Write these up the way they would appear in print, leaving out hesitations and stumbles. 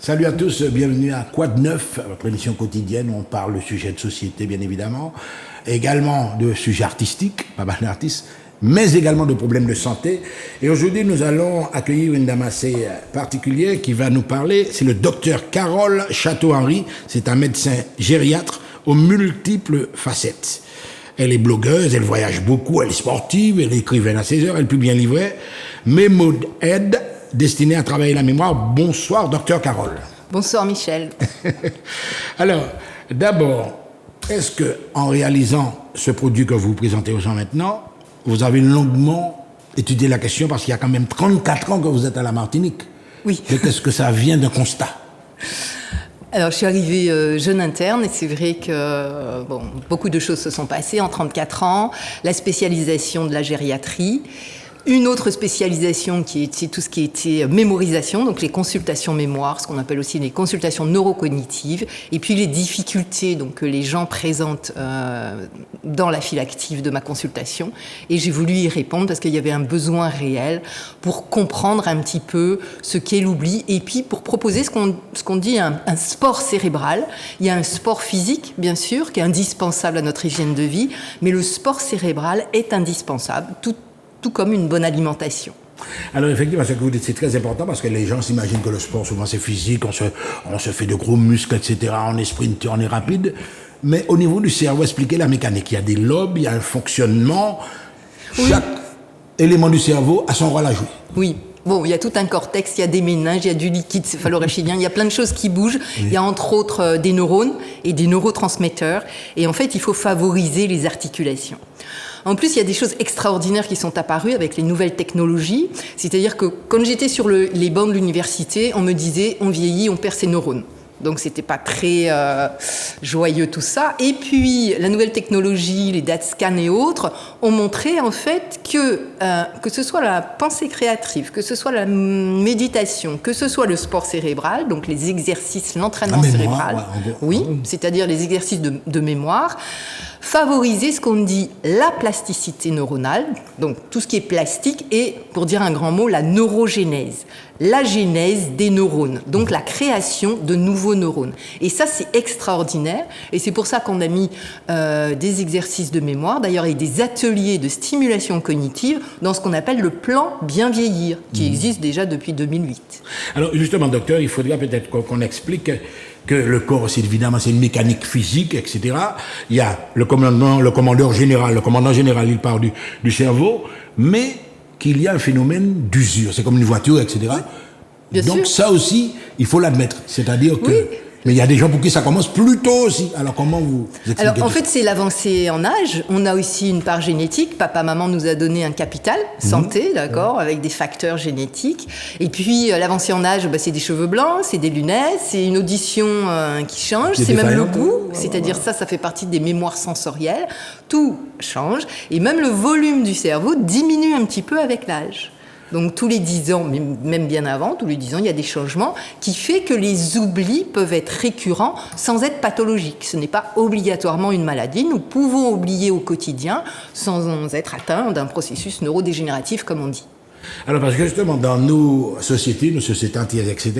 Salut à tous, bienvenue à Quoi de neuf, votre émission quotidienne où on parle de sujets de société bien évidemment, également de sujets artistiques, pas mal d'artistes, mais également de problèmes de santé. Et aujourd'hui nous allons accueillir une dame assez particulière qui va nous parler, c'est le docteur Carole Château-Henry, c'est un médecin gériatre aux multiples facettes. Elle est blogueuse, elle voyage beaucoup, elle est sportive, elle est écrivaine à ses heures, elle publie un livret, Memo Aid, destiné à travailler la mémoire. Bonsoir, docteur Carole. Bonsoir, Michel. Alors, d'abord, est-ce que, en réalisant ce produit que vous présentez aux gens maintenant, vous avez longuement étudié la question parce qu'il y a quand même 34 ans que vous êtes à la Martinique? Oui. Est-ce que ça vient d'un constat? Alors, je suis arrivée jeune interne et c'est vrai que beaucoup de choses se sont passées en 34 ans. La spécialisation de la gériatrie. Une autre spécialisation qui était tout ce qui était mémorisation, donc les consultations mémoire, ce qu'on appelle aussi les consultations neurocognitives, et puis les difficultés donc, que les gens présentent dans la file active de ma consultation. Et j'ai voulu y répondre parce qu'il y avait un besoin réel pour comprendre un petit peu ce qu'est l'oubli et puis pour proposer ce qu'on dit un sport cérébral. Il y a un sport physique, bien sûr, qui est indispensable à notre hygiène de vie, mais le sport cérébral est indispensable, tout comme une bonne alimentation. Alors effectivement, ce que vous dites, c'est très important parce que les gens s'imaginent que le sport, souvent c'est physique, on se fait de gros muscles, etc., on est sprinter, on est rapide. Mais au niveau du cerveau, expliquez la mécanique. Il y a des lobes, il y a un fonctionnement. Oui. Chaque élément du cerveau a son rôle à jouer. Oui. Bon, il y a tout un cortex, il y a des méninges, il y a du liquide céphalorachidien, il y a plein de choses qui bougent. Oui. Il y a entre autres des neurones et des neurotransmetteurs. Et en fait, il faut favoriser les articulations. En plus, il y a des choses extraordinaires qui sont apparues avec les nouvelles technologies. C'est-à-dire que quand j'étais sur les bancs de l'université, on me disait on vieillit, on perd ses neurones. Donc, c'était pas très joyeux tout ça. Et puis, la nouvelle technologie, les DAT scans et autres, ont montré en fait que ce soit la pensée créative, que ce soit la méditation, que ce soit le sport cérébral, donc les exercices, l'entraînement cérébral, ouais, oui, c'est-à-dire les exercices de mémoire, favoriser ce qu'on dit la plasticité neuronale, donc tout ce qui est plastique, et, pour dire un grand mot, la neurogénèse, la genèse des neurones, donc la création de nouveaux neurones. Et ça, c'est extraordinaire, et c'est pour ça qu'on a mis des exercices de mémoire, d'ailleurs, et des ateliers de stimulation cognitive dans ce qu'on appelle le plan Bien vieillir, qui existe déjà depuis 2008. Alors, justement, docteur, il faudra peut-être qu'on explique que le corps, c'est évidemment, c'est une mécanique physique, etc. Il y a le commandant général, il part du cerveau, mais qu'il y a un phénomène d'usure. C'est comme une voiture, etc. Oui, bien sûr. Donc ça aussi, il faut l'admettre. C'est-à-dire que... Oui. Mais il y a des gens pour qui ça commence plus tôt aussi. Alors comment vous expliquez? Alors en fait, c'est l'avancée en âge. On a aussi une part génétique. Papa, maman nous a donné un capital santé, d'accord, avec des facteurs génétiques. Et puis l'avancée en âge, c'est des cheveux blancs, c'est des lunettes, c'est une audition qui change, c'est même le goût. C'est-à-dire ça fait partie des mémoires sensorielles. Tout change. Et même le volume du cerveau diminue un petit peu avec l'âge. Donc tous les 10 ans, même bien avant, tous les 10 ans, il y a des changements qui fait que les oublis peuvent être récurrents sans être pathologiques. Ce n'est pas obligatoirement une maladie. Nous pouvons oublier au quotidien sans être atteints d'un processus neurodégénératif, comme on dit. Alors parce que justement dans nos sociétés antillaises, etc.,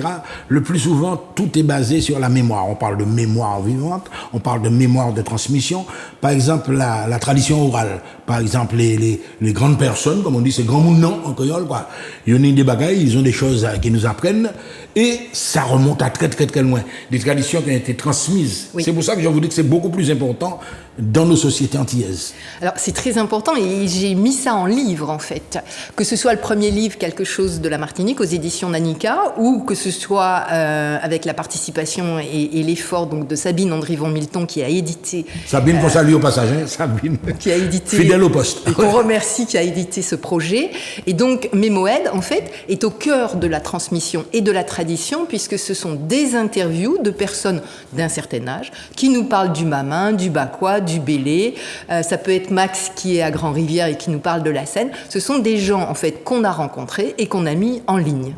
le plus souvent tout est basé sur la mémoire. On parle de mémoire vivante, on parle de mémoire de transmission. Par exemple la tradition orale, par exemple les grandes personnes, comme on dit, ces grands mounons en créole, quoi. Ils ont des bagailles, ils ont des choses qui nous apprennent et ça remonte à très très très loin. Des traditions qui ont été transmises. Oui. C'est pour ça que je vous dis que c'est beaucoup plus important dans nos sociétés antillaises. Alors c'est très important et j'ai mis ça en livre en fait. Que ce soit le premier livre, Quelque chose de la Martinique, aux éditions Nanica, ou que ce soit avec la participation et l'effort donc, de Sabine Andrivon-Milton qui a édité... Sabine, qu'on salue au passage, hein, Sabine. Qui a édité... Fidèle au poste. Et qu'on remercie, qui a édité ce projet. Et donc Memo Aid, en fait, est au cœur de la transmission et de la tradition, puisque ce sont des interviews de personnes d'un certain âge qui nous parlent du mamin, du bakwa, du Bélé. Ça peut être Max qui est à Grand-Rivière et qui nous parle de la Seine. Ce sont des gens, en fait, qu'on a rencontrés et qu'on a mis en ligne.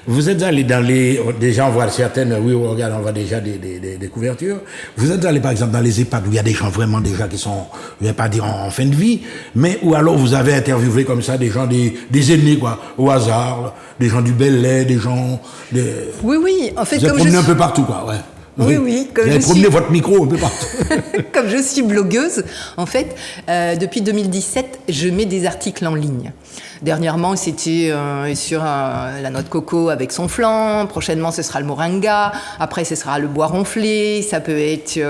Vous êtes allé dans les... Déjà, on voit certaines... Oui, on regarde, on voit déjà des couvertures. Vous êtes allé, par exemple, dans les EHPAD où il y a des gens vraiment déjà qui sont, je ne vais pas dire en fin de vie, mais où alors vous avez interviewé comme ça des gens, des aînés, quoi, au hasard, des gens du Bel-Air, des gens... Oui, oui. En fait, vous avez promené un peu partout, quoi, ouais. Oui, oui. Vous avez promené votre micro un peu partout. Comme je suis blogueuse, en fait, depuis 2017, je mets des articles en ligne. Dernièrement, c'était sur la noix de coco avec son flan. Prochainement, ce sera le moringa. Après, ce sera le bois ronflé. Ça peut être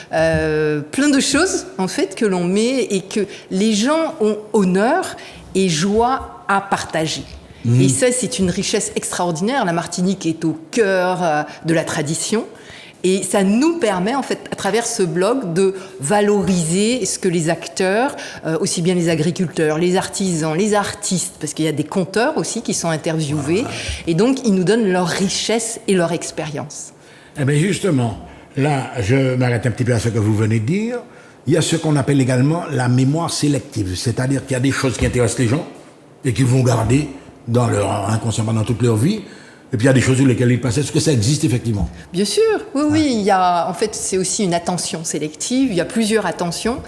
plein de choses, en fait, que l'on met et que les gens ont honneur et joie à partager. Et ça, c'est une richesse extraordinaire. La Martinique est au cœur de la tradition. Et ça nous permet, en fait, à travers ce blog, de valoriser ce que les acteurs, aussi bien les agriculteurs, les artisans, les artistes, parce qu'il y a des conteurs aussi qui sont interviewés, et donc ils nous donnent leur richesse et leur expérience. Eh bien justement, là, je m'arrête un petit peu à ce que vous venez de dire. Il y a ce qu'on appelle également la mémoire sélective, c'est-à-dire qu'il y a des choses qui intéressent les gens et qu'ils vont garder dans leur inconscient pendant toute leur vie. Et puis il y a des choses sur lesquelles ils passent. Est-ce que ça existe effectivement? Bien sûr, oui, oui. Il y a, en fait, c'est aussi une attention sélective. Il y a plusieurs attentions.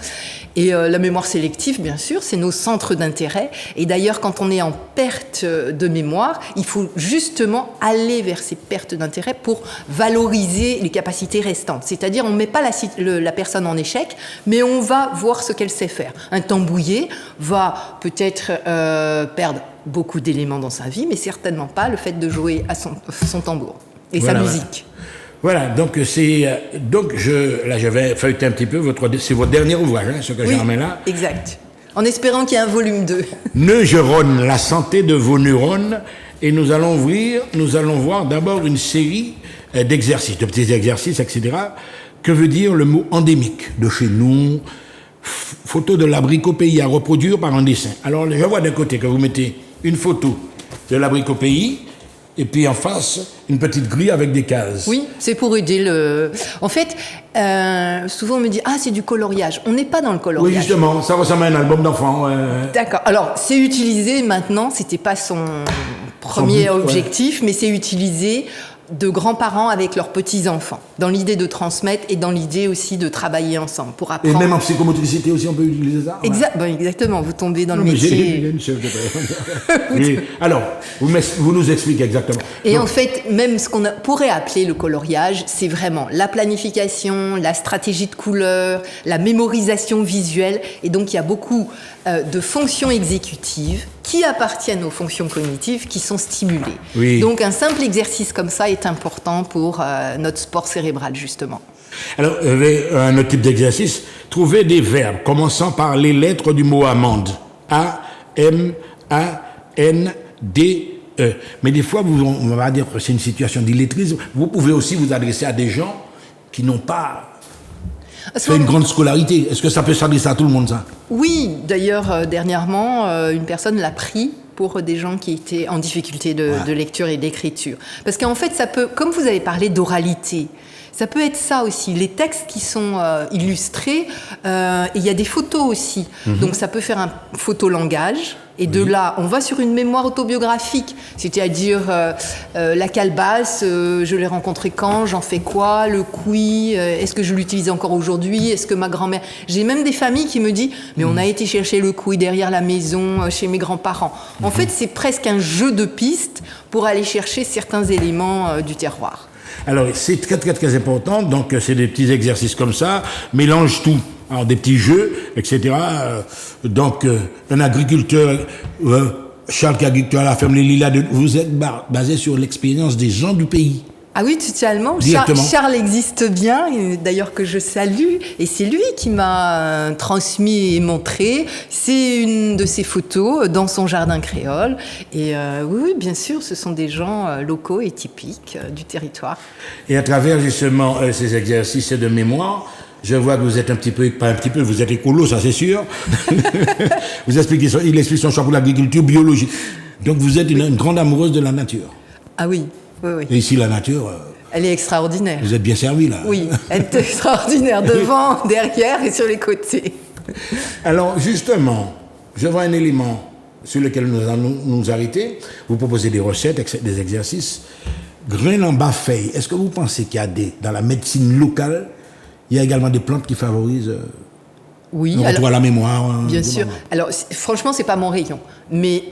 Et la mémoire sélective, bien sûr, c'est nos centres d'intérêt. Et d'ailleurs, quand on est en perte de mémoire, il faut justement aller vers ces pertes d'intérêt pour valoriser les capacités restantes. C'est-à-dire, on ne met pas la personne en échec, mais on va voir ce qu'elle sait faire. Un tambouillé va peut-être perdre beaucoup d'éléments dans sa vie, mais certainement pas le fait de jouer à son tambour et voilà, sa musique. Voilà, donc je vais feuilleter un petit peu c'est votre dernier ouvrage, hein, ce que j'ai remis là. Exact. En espérant qu'il y ait un volume 2. Neurones, la santé de vos neurones, et nous allons voir d'abord une série d'exercices, de petits exercices, etc. Que veut dire le mot endémique de chez nous? Photo de l'abricot pays à reproduire par un dessin. Alors, je vois d'un côté que vous mettez une photo de l'abricot pays, et puis en face, une petite grille avec des cases. Oui, c'est pour aider le... En fait, souvent on me dit « Ah, c'est du coloriage ». On n'est pas dans le coloriage. Oui, justement, ça ressemble à un album d'enfant. D'accord. Alors, c'est utilisé maintenant, c'était pas son premier objectif, mais c'est utilisé de grands-parents avec leurs petits-enfants, dans l'idée de transmettre et dans l'idée aussi de travailler ensemble pour apprendre. Et même en psychomotricité aussi, on peut utiliser ça. Exactement, vous tombez dans le métier. J'ai une chef de oui. Alors, vous nous expliquez exactement. Et en fait, même ce qu'on pourrait appeler le coloriage, c'est vraiment la planification, la stratégie de couleur, la mémorisation visuelle. Et donc, il y a beaucoup de fonctions exécutives qui appartiennent aux fonctions cognitives qui sont stimulées. Oui. Donc, un simple exercice comme ça est important pour notre sport cérébral, justement. Alors, un autre type d'exercice, trouver des verbes commençant par les lettres du mot amande. A-M-A-N-D-E. Mais des fois, on va dire que c'est une situation d'illettrisme. Vous pouvez aussi vous adresser à des gens qui n'ont pas fait une grande scolarité. Est-ce que ça peut s'adresser à tout le monde, ça? Oui, d'ailleurs, dernièrement, une personne l'a pris pour des gens qui étaient en difficulté de lecture et d'écriture. Parce qu'en fait, ça peut, comme vous avez parlé d'oralité, ça peut être ça aussi, les textes qui sont illustrés, et il y a des photos aussi. Donc ça peut faire un photolangage, et de là, on va sur une mémoire autobiographique, c'est-à-dire la calebasse, je l'ai rencontrée quand, j'en fais quoi, le couille, est-ce que je l'utilise encore aujourd'hui, est-ce que ma grand-mère... J'ai même des familles qui me disent, mais on a été chercher le couille derrière la maison, chez mes grands-parents. En fait, c'est presque un jeu de pistes pour aller chercher certains éléments du terroir. Alors, c'est très, très, très important. Donc, c'est des petits exercices comme ça. Mélange tout. Alors, des petits jeux, etc. Donc, un agriculteur, Charles qui est agriculteur à la ferme Les Lilas, vous êtes basé sur l'expérience des gens du pays. Ah oui, totalement. Charles existe bien, d'ailleurs que je salue, et c'est lui qui m'a transmis et montré. C'est une de ses photos dans son jardin créole. Et oui, bien sûr, ce sont des gens locaux et typiques du territoire. Et à travers justement ces exercices de mémoire, je vois que vous êtes vous êtes écolo, ça c'est sûr. Il explique son choix pour l'agriculture biologique. Donc vous êtes une grande amoureuse de la nature. Ah oui. Oui, oui. Et ici, la nature... Elle est extraordinaire. Vous êtes bien servi, là. Oui, elle est extraordinaire, devant, derrière et sur les côtés. Alors, justement, je vois un élément sur lequel nous allons nous arrêter. Vous proposez des recettes, des exercices. Grain en bas feuille. Est-ce que vous pensez qu'il y a dans la médecine locale, il y a également des plantes qui favorisent oui, le retour à la mémoire? Bien sûr. Alors, franchement, c'est pas mon rayon. Mais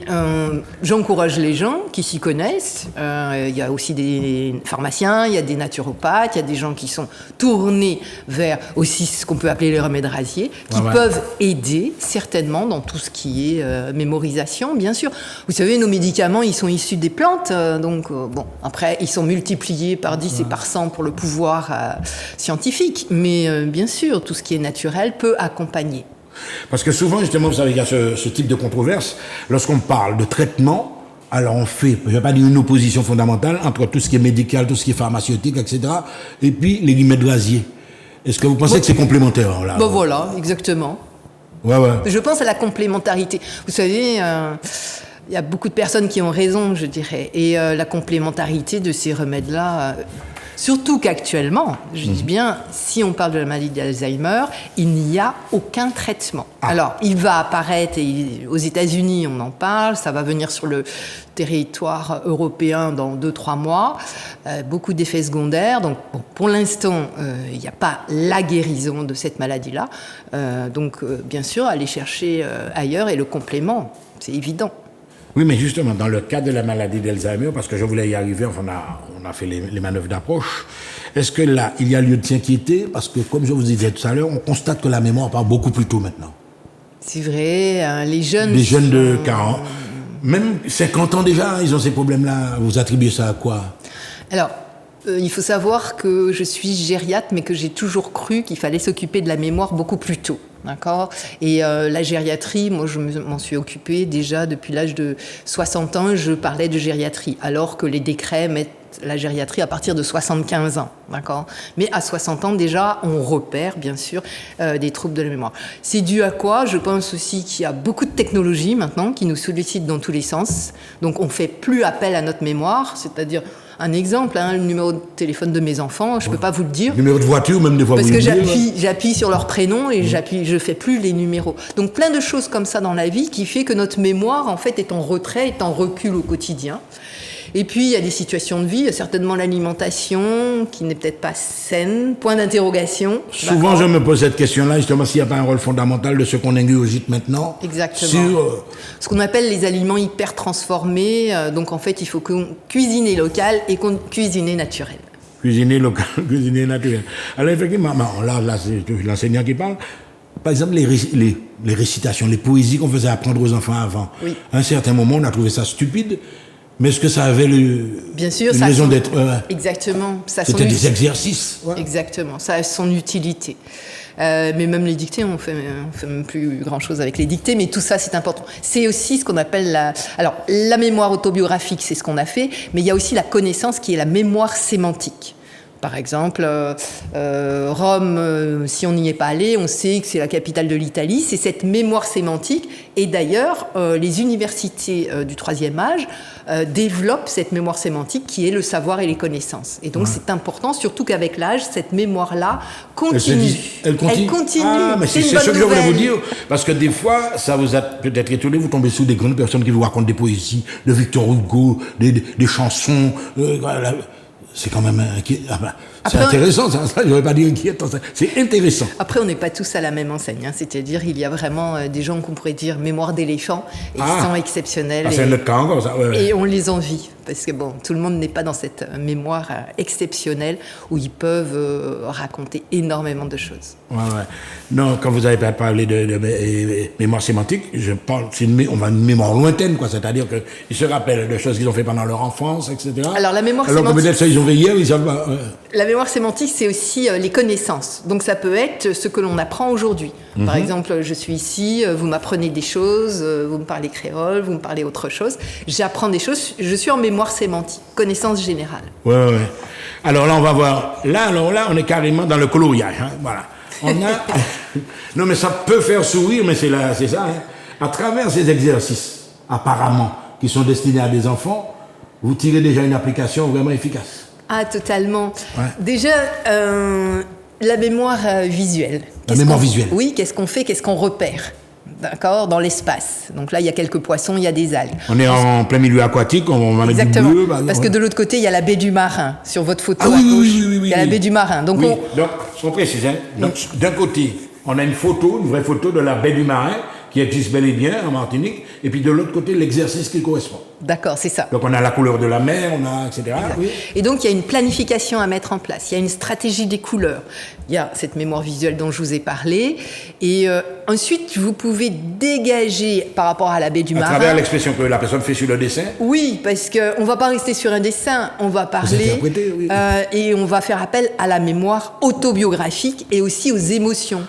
j'encourage les gens qui s'y connaissent. Il y a aussi des pharmaciens, il y a des naturopathes, il y a des gens qui sont tournés vers aussi ce qu'on peut appeler les remèdes rasiers, qui peuvent aider certainement dans tout ce qui est mémorisation, bien sûr. Vous savez, nos médicaments, ils sont issus des plantes. Donc, bon, après, ils sont multipliés par 10 et par 100 pour le pouvoir scientifique. Mais bien sûr, tout ce qui est naturel peut accompagner. Parce que souvent, justement, vous savez, il y a ce type de controverse. Lorsqu'on parle de traitement, alors on fait, je ne vais pas dire une opposition fondamentale entre tout ce qui est médical, tout ce qui est pharmaceutique, etc., et puis les remèdes rasiers. Est-ce que vous pensez que c'est complémentaire, là? Bon, voilà, exactement. Ouais. Je pense à la complémentarité. Vous savez, il y a beaucoup de personnes qui ont raison, je dirais. Et la complémentarité de ces remèdes-là... Surtout qu'actuellement, je dis bien, si on parle de la maladie d'Alzheimer, il n'y a aucun traitement. Alors, il va apparaître, et aux États-Unis, on en parle, ça va venir sur le territoire européen dans 2-3 mois, beaucoup d'effets secondaires. Donc, bon, pour l'instant, il n'y a pas la guérison de cette maladie-là. Donc, bien sûr, aller chercher ailleurs et le complément, c'est évident. Oui, mais justement, dans le cas de la maladie d'Alzheimer, parce que je voulais y arriver, enfin, on a fait les manœuvres d'approche, est-ce que là, il y a lieu de s'inquiéter? Parce que, comme je vous disais tout à l'heure, on constate que la mémoire part beaucoup plus tôt maintenant. C'est vrai, les jeunes... Les jeunes de 40, même 50 ans déjà, ils ont ces problèmes-là. Vous attribuez ça à quoi? Alors, il faut savoir que je suis gériatre, mais que j'ai toujours cru qu'il fallait s'occuper de la mémoire beaucoup plus tôt. D'accord. Et la gériatrie, moi je m'en suis occupée déjà depuis l'âge de 60 ans, je parlais de gériatrie, alors que les décrets mettent la gériatrie à partir de 75 ans. D'accord. Mais à 60 ans déjà, on repère bien sûr des troubles de la mémoire. C'est dû à quoi? Je pense aussi qu'il y a beaucoup de technologies maintenant qui nous sollicitent dans tous les sens. Donc on fait plus appel à notre mémoire, c'est-à-dire... Un exemple, le numéro de téléphone de mes enfants, je ne peux pas vous le dire. Numéro de voiture, même des fois. Parce que j'appuie sur leur prénom et je fais plus les numéros. Donc plein de choses comme ça dans la vie qui fait que notre mémoire, en fait, est en retrait, est en recul au quotidien. Et puis, il y a des situations de vie, il y a certainement l'alimentation qui n'est peut-être pas saine, point d'interrogation. Souvent, je me pose cette question-là, justement, s'il n'y a pas un rôle fondamental de ce qu'on ingurgite maintenant. Exactement. Sur ce qu'on appelle les aliments hyper transformés. Donc, en fait, il faut cuisiner local et cuisiner naturel. Cuisiner local, cuisiner naturel. Alors, effectivement, là c'est l'enseignant qui parle. Par exemple, les récitations, les poésies qu'on faisait apprendre aux enfants avant. Oui. À un certain moment, on a trouvé ça stupide. Mais est-ce que ça avait bien sûr, une raison d'être Exactement. C'était des exercices. Ouais. Exactement. Ça a son utilité. Mais même les dictées, on fait même plus grand-chose avec les dictées, mais tout ça, c'est important. C'est aussi ce qu'on appelle la mémoire autobiographique, c'est ce qu'on a fait, mais il y a aussi la connaissance qui est la mémoire sémantique. Par exemple, Rome, si on n'y est pas allé, on sait que c'est la capitale de l'Italie. C'est cette mémoire sémantique. Et d'ailleurs, les universités du troisième âge développent cette mémoire sémantique qui est le savoir et les connaissances. Et donc, c'est important, surtout qu'avec l'âge, cette mémoire-là continue. Elle continue. Ah, mais c'est ce que je voulais vous dire. Parce que des fois, ça vous a peut-être étonné, vous tombez sous des grandes personnes qui vous racontent des poésies de Victor Hugo, des chansons... c'est quand même c'est intéressant, ça, je ne vais pas dire inquiétant, c'est intéressant. Après, on n'est pas tous à la même enseigne, c'est-à-dire il y a vraiment des gens qu'on pourrait dire mémoire d'éléphant, et ils sont exceptionnels. C'est notre cas encore, ça. Ouais. Et on les envie, parce que bon, tout le monde n'est pas dans cette mémoire exceptionnelle où ils peuvent raconter énormément de choses. Ouais. Non, quand vous avez parlé de mémoire sémantique, je parle, on va une mémoire lointaine, quoi, c'est-à-dire qu'ils se rappellent de choses qu'ils ont fait pendant leur enfance, etc. Alors la mémoire sémantique. Peut-être ça, ils ont fait hier, ils savent pas. La mémoire sémantique, c'est aussi les connaissances. Donc ça peut être ce que l'on apprend aujourd'hui. Par exemple, je suis ici, vous m'apprenez des choses, vous me parlez créole, vous me parlez autre chose. J'apprends des choses, je suis en mémoire sémantique, connaissance générale. Ouais. Alors là, on va voir. Là, on est carrément dans le coloriage. Hein, voilà. On a... Non, mais ça peut faire sourire, mais c'est ça. Hein. À travers ces exercices, apparemment, qui sont destinés à des enfants, vous tirez déjà une application vraiment efficace. Ah, totalement. Ouais. Déjà, la mémoire visuelle. La mémoire visuelle. Oui, qu'est-ce qu'on fait, qu'est-ce qu'on repère? D'accord, dans l'espace. Donc là, il y a quelques poissons, il y a des algues. On est en plein milieu aquatique, on va mettre Exactement. du bleu. Parce que de l'autre côté, il y a la baie du Marin, sur votre photo Ah à oui, gauche. oui. Il y a la baie du Marin. Donc, Oui. Donc, je précise, hein. Donc, d'un côté, on a une vraie photo de la baie du Marin, qui existe bel et bien en Martinique, et puis de l'autre côté, l'exercice qui correspond. d'accord, c'est ça. Donc, on a la couleur de la mer, on a, etc. Oui. Et donc, il y a une planification à mettre en place. Il y a une stratégie des couleurs. Il y a cette mémoire visuelle dont je vous ai parlé. Et ensuite, vous pouvez dégager par rapport à la baie du À Marin. travers l'expression que la personne fait sur le dessin. Oui, parce qu'on ne va pas rester sur un dessin. On va parler interpréter, oui. et on va faire appel à la mémoire autobiographique et aussi aux émotions.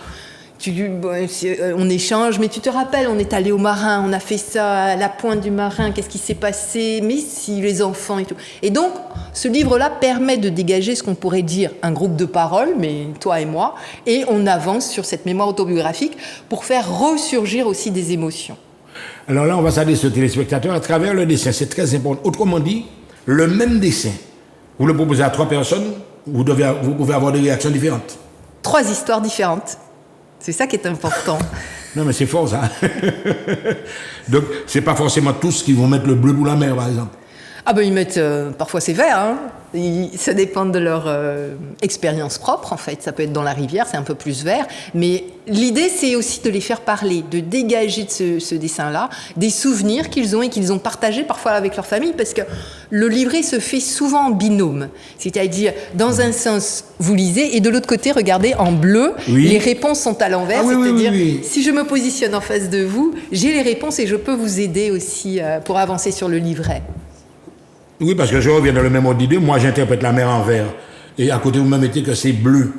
On échange, mais tu te rappelles, on est allé au Marin, on a fait ça à la pointe du Marin, qu'est-ce qui s'est passé? Mais si, les enfants et tout. Et donc, ce livre-là permet de dégager ce qu'on pourrait dire un groupe de paroles, mais toi et moi, et on avance sur cette mémoire autobiographique pour faire ressurgir aussi des émotions. Alors là, on va s'adresser aux téléspectateurs à travers le dessin. C'est très important. Autrement dit, le même dessin, vous le proposez à 3 personnes, vous pouvez avoir des réactions différentes. 3 histoires différentes. C'est ça qui est important. Non, mais c'est fort, ça. Donc, c'est pas forcément tous qui vont mettre le bleu pour la mer, par exemple. Ah ben ils mettent, parfois c'est vert, hein. Ça dépend de leur expérience propre en fait, ça peut être dans la rivière, c'est un peu plus vert, mais l'idée c'est aussi de les faire parler, de dégager de ce dessin-là des souvenirs qu'ils ont et qu'ils ont partagés parfois avec leur famille, parce que le livret se fait souvent en binôme, c'est-à-dire dans un sens vous lisez et de l'autre côté regardez en bleu, oui. Les réponses sont à l'envers, Ah, oui, c'est-à-dire oui. si je me positionne en face de vous, j'ai les réponses et je peux vous aider aussi pour avancer sur le livret. Oui, parce que je reviens dans le même ordre d'idée. Moi, j'interprète la mer en vert. Et à côté, vous me mettez que c'est bleu.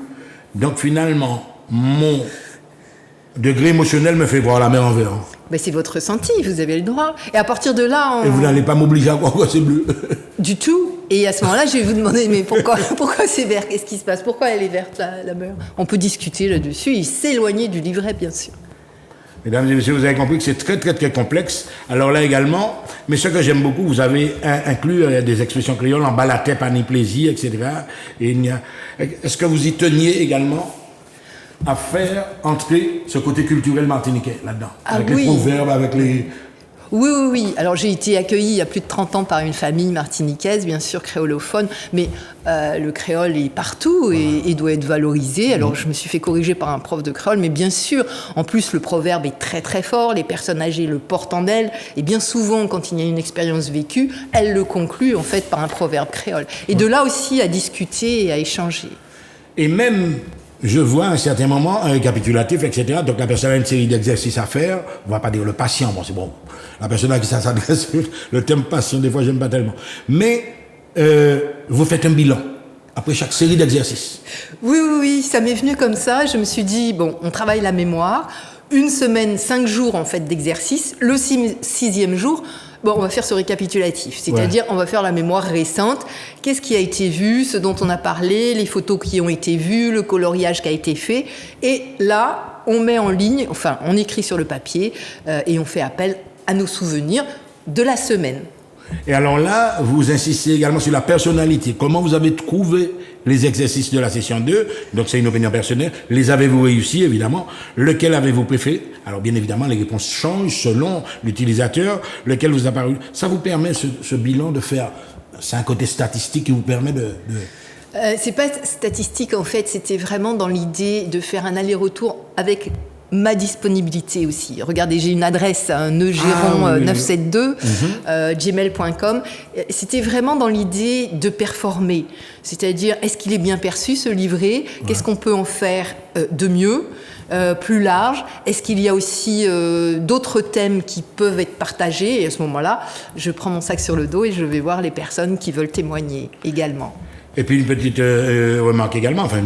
Donc, finalement, mon degré émotionnel me fait voir la mer en vert. Ben, c'est votre ressenti, vous avez le droit. Et à partir de là, Et vous n'allez pas m'obliger à croire que c'est bleu. Du tout. Et à ce moment-là, je vais vous demander, mais pourquoi c'est vert? Qu'est-ce qui se passe? Pourquoi elle est verte, la mer? On peut discuter là-dessus et s'éloigner du livret, bien sûr. Mesdames et messieurs, vous avez compris que c'est très, très, très complexe. Alors là également, mais ce que j'aime beaucoup, vous avez inclus des expressions créoles en bas la tête, pas ni plaisir, etc. Et est-ce que vous y teniez également à faire entrer ce côté culturel martiniquais là-dedans? Ah, avec oui. les proverbes, avec les... Oui. Alors, j'ai été accueillie il y a plus de 30 ans par une famille martiniquaise, bien sûr, créolophone, mais le créole est partout et doit être valorisé. Alors, je me suis fait corriger par un prof de créole, mais bien sûr, en plus, le proverbe est très, très fort. Les personnes âgées le portent en elles. Et bien souvent, quand il y a une expérience vécue, elles le concluent, en fait, par un proverbe créole. Et de là aussi, à discuter et à échanger. Et même, je vois à un certain moment un récapitulatif, etc. Donc la personne a une série d'exercices à faire. On va pas dire le patient, bon c'est bon. La personne à qui ça s'adresse, le thème patient, des fois j'aime pas tellement. Mais vous faites un bilan après chaque série d'exercices. Oui, ça m'est venu comme ça. Je me suis dit, bon, on travaille la mémoire. 1 semaine, 5 jours en fait d'exercice. Le 6e jour, bon, on va faire ce récapitulatif, c'est-à-dire on va faire la mémoire récente. Qu'est-ce qui a été vu, ce dont on a parlé, les photos qui ont été vues, le coloriage qui a été fait. Et là, on met en ligne, enfin, on écrit sur le papier et on fait appel à nos souvenirs de la semaine. Et alors là, vous insistez également sur la personnalité. Comment vous avez trouvé les exercices de la session 2? Donc c'est une opinion personnelle. Les avez-vous réussi, évidemment? Lequel avez-vous préféré? Alors bien évidemment, les réponses changent selon l'utilisateur. Lequel vous a paru? Ça vous permet, ce bilan, de faire... C'est un côté statistique qui vous permet de... C'est pas statistique, en fait. C'était vraiment dans l'idée de faire un aller-retour avec... ma disponibilité aussi. Regardez, j'ai une adresse, neugeron972, gmail.com. C'était vraiment dans l'idée de performer. C'est-à-dire, est-ce qu'il est bien perçu, ce livret? Qu'est-ce qu'on peut en faire de mieux, plus large? Est-ce qu'il y a aussi d'autres thèmes qui peuvent être partagés? Et à ce moment-là, je prends mon sac sur le dos et je vais voir les personnes qui veulent témoigner également. Et puis une petite remarque également, enfin,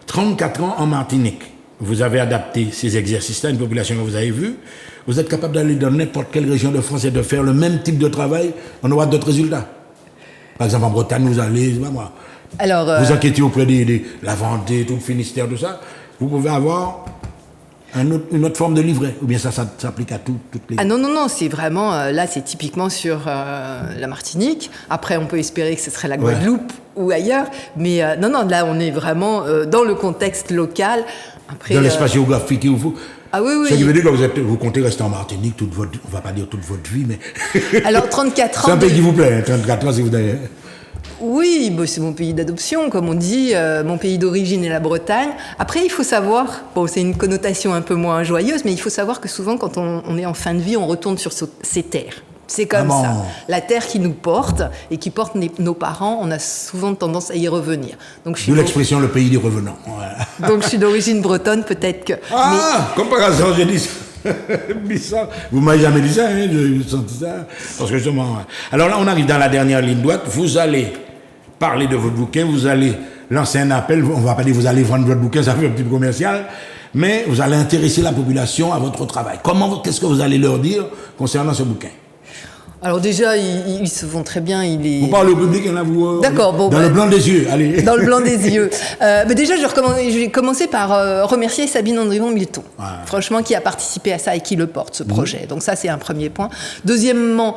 34 ans en Martinique. Vous avez adapté ces exercices-là à une population que vous avez vue. Vous êtes capable d'aller dans n'importe quelle région de France et de faire le même type de travail. On aura d'autres résultats. Par exemple, en Bretagne, vous allez, Alors, vous enquêtez auprès de la Vendée, tout le Finistère, tout ça. Vous pouvez avoir Une autre forme de livret, ou bien ça s'applique à toutes les... Ah non, c'est vraiment, là c'est typiquement sur la Martinique. Après on peut espérer que ce serait la Guadeloupe ou ailleurs, mais non, là on est vraiment dans le contexte local. Après, dans l'espace géographique, il faut... Ah oui. Ce qui veut dire que vous comptez rester en Martinique toute votre... On va pas dire toute votre vie, mais... Alors 34 ans... C'est un pays qui vous plaît, 34 ans si vous avez... Oui, c'est mon pays d'adoption, comme on dit. Mon pays d'origine est la Bretagne. Après, il faut savoir, c'est une connotation un peu moins joyeuse, mais il faut savoir que souvent, quand on est en fin de vie, on retourne sur ses terres. C'est comme ça. La terre qui nous porte et qui porte nos parents, on a souvent tendance à y revenir. D'où l'expression le pays des revenants. Voilà. Donc je suis d'origine bretonne, peut-être que... Comme par hasard, j'ai dit ça. Bizarre. Vous m'avez jamais dit ça, hein, je senti ça. Parce que justement... Alors là, on arrive dans la dernière ligne droite. Vous allez parler de votre bouquin, vous allez lancer un appel, on va pas dire vous allez vendre votre bouquin, ça fait un petit peu commercial, mais vous allez intéresser la population à votre travail. Qu'est-ce que vous allez leur dire concernant ce bouquin? Alors déjà, ils se vont très bien. Vous parlez au public, là, vous... D'accord, dans le blanc des yeux, allez. Dans le blanc des yeux. Mais déjà, je vais commencer par remercier Sabine Andrivon-Milton, franchement, qui a participé à ça et qui le porte, ce projet. Donc ça, c'est un premier point. Deuxièmement,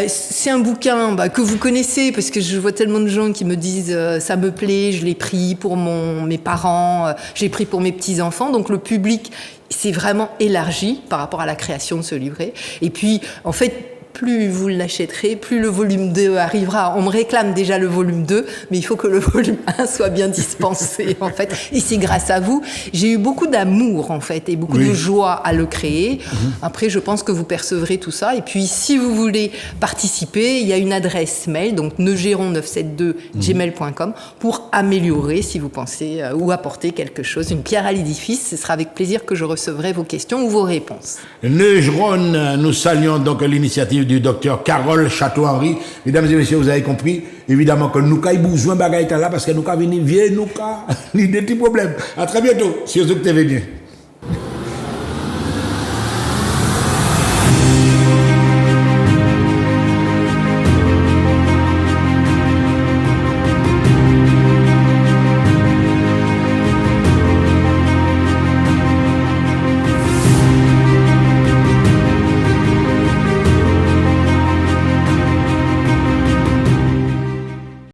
c'est un bouquin que vous connaissez, parce que je vois tellement de gens qui me disent ça me plaît, je l'ai pris pour mes parents, je l'ai pris pour mes petits-enfants. Donc le public s'est vraiment élargi par rapport à la création de ce livret. Et puis, en fait, plus vous l'achèterez, plus le volume 2 arrivera. On me réclame déjà le volume 2, mais il faut que le volume 1 soit bien dispensé, en fait. Et c'est grâce à vous. J'ai eu beaucoup d'amour, en fait, et beaucoup de joie à le créer. Après, je pense que vous percevrez tout ça. Et puis, si vous voulez participer, il y a une adresse mail, donc neugeron972gmail.com, pour améliorer, si vous pensez, ou apporter quelque chose, une pierre à l'édifice. Ce sera avec plaisir que je recevrai vos questions ou vos réponses. Neugeron, nous saluons donc l'initiative du docteur Carole Château-Henry. Mesdames et messieurs, vous avez compris, évidemment que nous avons besoin de bagaille là parce que nous avons venir vieux, nous avons des petits problèmes. À très bientôt, sur Zouk TV bien.